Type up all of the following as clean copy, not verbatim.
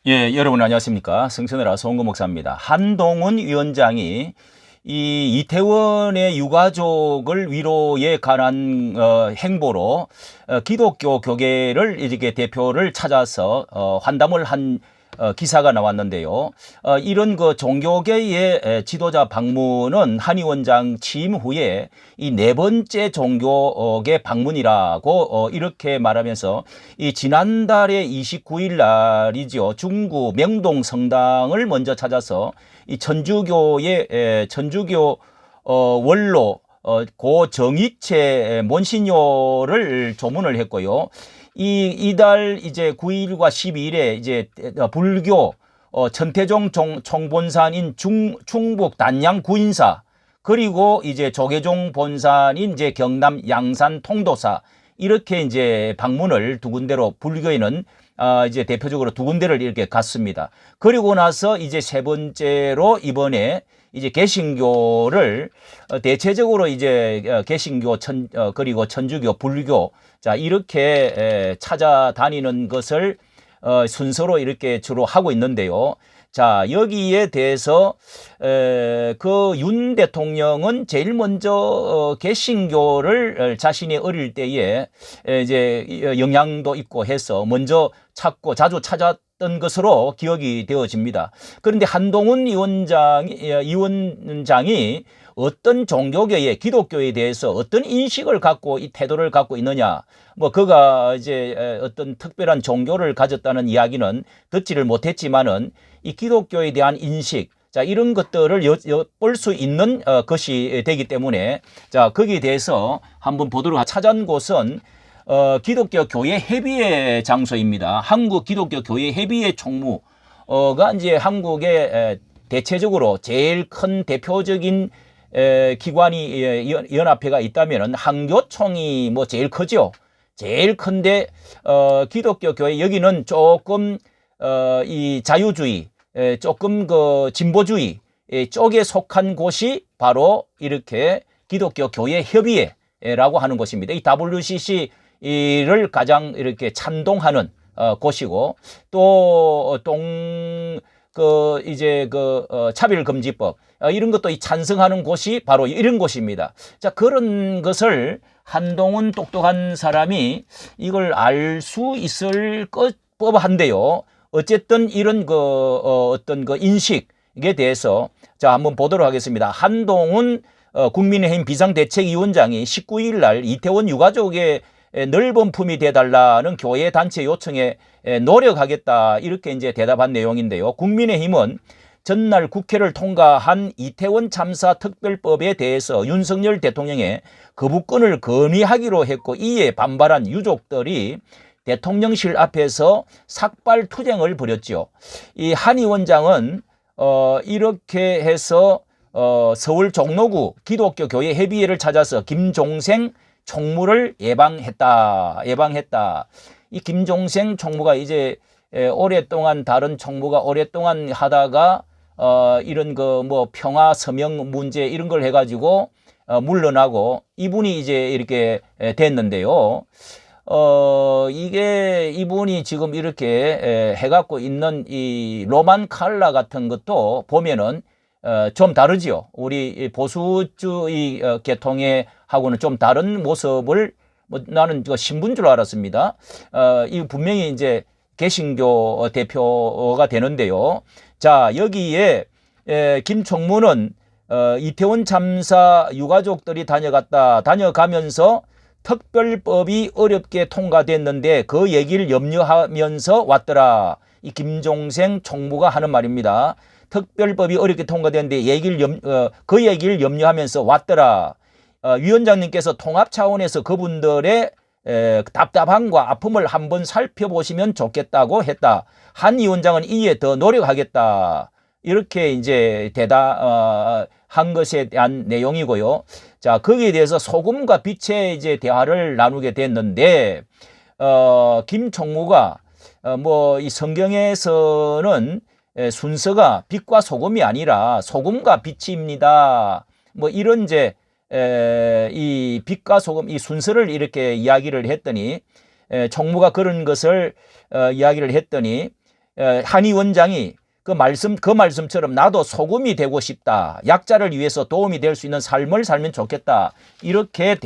예, 여러분 안녕하십니까. 성천회라 송은구 목사입니다. 한동훈 위원장이 이 이태원의 유가족을 위로에 관한 행보로 기독교 교계를 이렇게 대표를 찾아서 환담을 한 기사가 나왔는데요. 이런 그 종교계의 지도자 방문은 한 위원장 취임 후에 이 네 번째 종교계 방문이라고 이렇게 말하면서 이 지난달에 29일 날이죠. 중구 명동 성당을 먼저 찾아서 이 천주교의 천주교 원로 고 정희채 몬시뇨를 조문을 했고요. 이달 이제 9일과 12일에 이제 불교 천태종 총본산인 충북 단양 구인사, 그리고 이제 조계종 본산인 이제 경남 양산 통도사, 이렇게 이제 방문을 두 군데로, 불교에는 이제 대표적으로 두 군데를 이렇게 갔습니다. 그리고 나서 이제 세 번째로 이번에 이제 개신교를 대체적으로 이제 개신교 그리고 천주교, 불교, 자 이렇게 찾아다니는 것을 순서로 이렇게 주로 하고 있는데요. 자, 여기에 대해서 그 윤 대통령은 제일 먼저 개신교를 자신이 어릴 때에 이제 영향도 있고 해서 먼저 찾고 자주 찾았던 것으로 기억이 되어집니다. 그런데 한동훈 위원장이 어떤 종교계에, 기독교에 대해서 어떤 인식을 갖고 이 태도를 갖고 있느냐, 뭐 그가 이제 어떤 특별한 종교를 가졌다는 이야기는 듣지를 못했지만은 이 기독교에 대한 인식, 자 이런 것들을 엿볼 수 있는 것이 되기 때문에, 자 거기에 대해서 한번 보도록 찾은 곳은 기독교 교회 협의회 장소입니다. 한국 기독교 교회 협의회 총무가 이제 한국의 대체적으로 제일 큰 대표적인 기관이 연합회가 있다면은 한교총이 뭐 제일 크죠. 제일 큰데 기독교 교회 여기는 조금 이 자유주의, 조금 그 진보주의 쪽에 속한 곳이 바로 이렇게 기독교 교회 협의회라고 하는 곳입니다. 이 WCC를 가장 이렇게 찬동하는 곳이고, 또 차별금지법 이런 것도 찬성하는 곳이 바로 이런 곳입니다. 자, 그런 것을 한동훈 똑똑한 사람이 이걸 알 수 있을 법한데요. 어쨌든 이런 어떤 인식에 대해서 자 한번 보도록 하겠습니다. 한동훈 국민의힘 비상대책위원장이 19일 날 이태원 유가족의 넓은 품이 돼달라는 교회 단체 요청에 노력하겠다, 이렇게 이제 대답한 내용인데요. 국민의힘은 전날 국회를 통과한 이태원 참사 특별법에 대해서 윤석열 대통령의 거부권을 건의하기로 했고, 이에 반발한 유족들이 대통령실 앞에서 삭발 투쟁을 벌였죠. 이 한 위원장은 이렇게 해서 서울 종로구 기독교 교회 협의회를 찾아서 김종생 총무를 예방했다. 이 김종생 총무가 이제 오랫동안 다른 총무가 오랫동안 하다가 이런 뭐 평화 서명 문제 이런 걸 해가지고 물러나고 이분이 이제 이렇게 됐는데요. 이게 이분이 지금 이렇게 해갖고 있는 이 로만 칼라 같은 것도 보면은 좀 다르지요. 우리 보수주의 계통의 하고는 좀 다른 모습을, 뭐 나는 신부인 줄 알았습니다. 이 분명히 이제 개신교 대표가 되는데요. 자, 여기에 김 총무는 이태원 참사 유가족들이 다녀가면서 특별법이 어렵게 통과됐는데 그 얘기를 염려하면서 왔더라. 이 김종생 총무가 하는 말입니다. 특별법이 어렵게 통과됐는데 그 얘기를 염려하면서 왔더라. 위원장님께서 통합 차원에서 그분들의 답답함과 아픔을 한번 살펴보시면 좋겠다고 했다. 한 위원장은 이에 더 노력하겠다. 이렇게 이제 한 것에 대한 내용이고요. 자, 거기에 대해서 소금과 빛의 이제 대화를 나누게 됐는데, 김 총무가 뭐 이 성경에서는 순서가 빛과 소금이 아니라 소금과 빛입니다. 뭐 이런 이제 이 빛과 소금 이 순서를 이렇게 이야기를 했더니, 총무가 그런 것을 이야기를 했더니 한 위원장이 그 말씀처럼 나도 소금이 되고 싶다. 약자를 위해서 도움이 될 수 있는 삶을 살면 좋겠다. 이렇게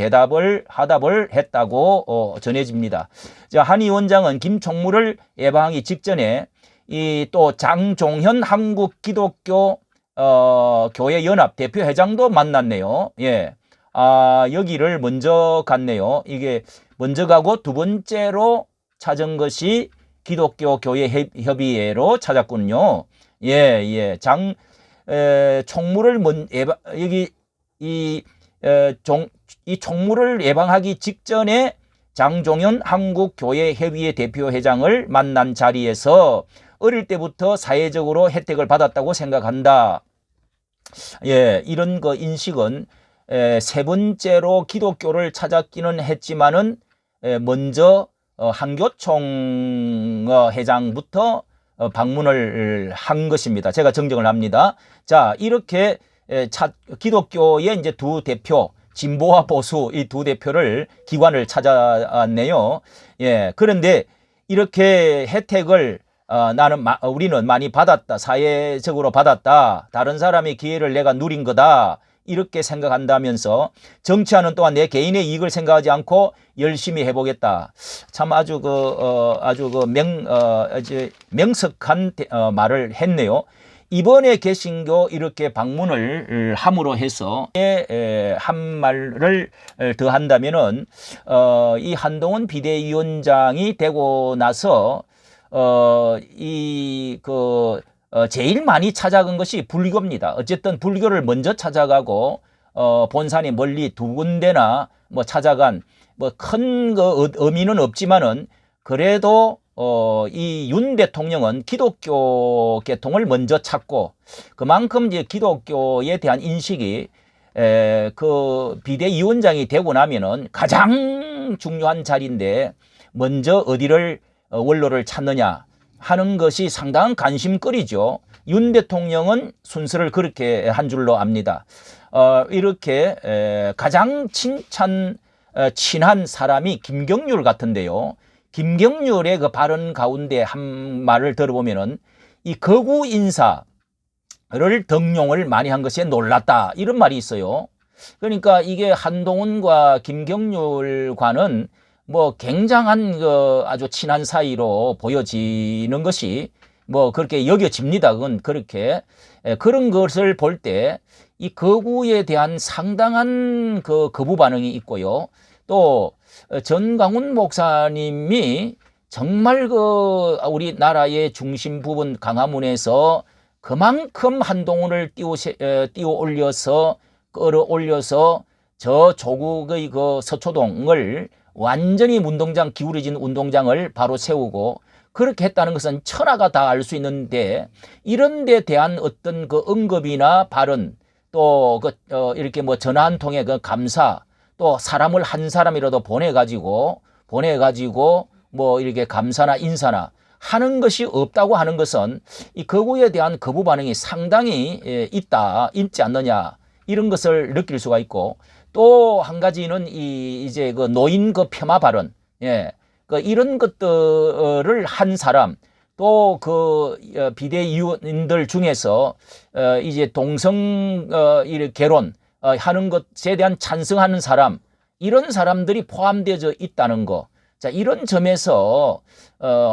하답을 했다고 전해집니다. 한 위원장은 김 총무를 예방하기 직전에 이 또 장종현 한국기독교 교회 연합 대표 회장도 만났네요. 예. 여기를 먼저 갔네요. 이게 먼저 가고 두 번째로 찾은 것이 기독교 교회 협의회로 찾았군요. 예. 총무를 여기 이 총무를 예방하기 직전에 장종현 한국교회 협의회 대표회장을 만난 자리에서 어릴 때부터 사회적으로 혜택을 받았다고 생각한다. 예, 이런 그 인식은 세 번째로 기독교를 찾았기는 했지만은 먼저 한교총 회장부터 방문을 한 것입니다. 제가 정정을 합니다. 자, 이렇게 기독교의 이제 두 대표, 진보와 보수 이 두 대표를 기관을 찾아왔네요. 예, 그런데 이렇게 혜택을 우리는 많이 받았다. 사회적으로 받았다. 다른 사람의 기회를 내가 누린 거다. 이렇게 생각한다면서 정치하는 동안 내 개인의 이익을 생각하지 않고 열심히 해보겠다. 참 아주 명석한 말을 했네요. 이번에 개신교 이렇게 방문을 함으로 해서 한 말을 더 한다면은 이 한동훈 비대위원장이 되고 나서 제일 많이 찾아간 것이 불교입니다. 어쨌든 불교를 먼저 찾아가고 본산이 멀리 두 군데나 뭐 찾아간 뭐 큰 의미는 없지만은 그래도 이 윤 대통령은 기독교 계통을 먼저 찾고 그만큼 이제 기독교에 대한 인식이 그 비대위원장이 되고 나면은 가장 중요한 자리인데 먼저 어디를 원로를 찾느냐 하는 것이 상당한 관심거리죠. 윤 대통령은 순서를 그렇게 한 줄로 압니다. 이렇게 가장 친한 사람이 김경률 같은데요. 김경률의 그 발언 가운데 한 말을 들어보면은 이 거구 인사를 등용을 많이 한 것에 놀랐다. 이런 말이 있어요. 그러니까 이게 한동훈과 김경률과는 뭐 굉장한 아주 친한 사이로 보여지는 것이 뭐 그렇게 여겨집니다. 그건 그렇게 그런 것을 볼 때 이 거구에 대한 상당한 거부 반응이 있고요. 또 전강훈 목사님이 정말 우리나라의 중심 부분 강화문에서 그만큼 한동훈을 끌어올려서 저 조국의 서초동을 완전히 운동장 기울어진 운동장을 바로 세우고 그렇게 했다는 것은 천하가 다 알 수 있는데 이런 데 대한 어떤 언급이나 발언 또 이렇게 뭐 전화 한 통의 감사 또 사람을 한 사람이라도 보내가지고 뭐 이렇게 감사나 인사나 하는 것이 없다고 하는 것은 이 거구에 대한 거부 반응이 상당히 있지 않느냐 이런 것을 느낄 수가 있고 또 한 가지는 이제 노인 폄하 발언, 이런 것들을 한 사람, 또 비대위원들 중에서 이제 동성 결혼 하는 것에 대한 찬성하는 사람, 이런 사람들이 포함되어 있다는 거. 자, 이런 점에서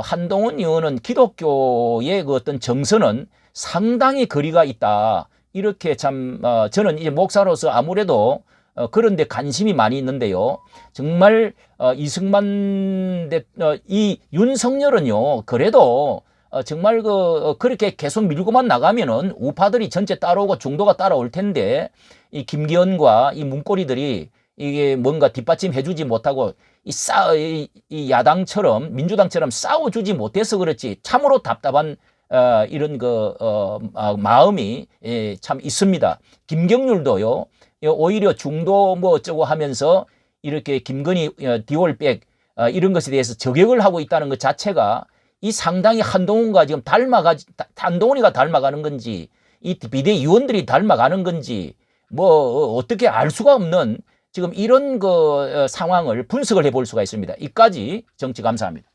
한동훈 의원은 기독교의 어떤 정서는 상당히 거리가 있다. 이렇게 저는 이제 목사로서 아무래도 그런데 관심이 많이 있는데요. 정말 이 윤석열은요. 그래도 정말 그렇게 계속 밀고만 나가면은 우파들이 전체 따라오고 중도가 따라올 텐데 이 김기현과 이 문고리들이 이게 뭔가 뒷받침해주지 못하고 이 야당처럼 민주당처럼 싸워주지 못해서 그렇지 참으로 답답한 이런 마음이 참 있습니다. 김경률도요. 오히려 중도 뭐 어쩌고 하면서 이렇게 김건희 디올백 이런 것에 대해서 저격을 하고 있다는 것 자체가 이 상당히 한동훈과 지금 한동훈이가 닮아가는 건지 이 비대위원들이 닮아가는 건지 뭐 어떻게 알 수가 없는 지금 이런 상황을 분석을 해볼 수가 있습니다. 이까지 정치 감사합니다.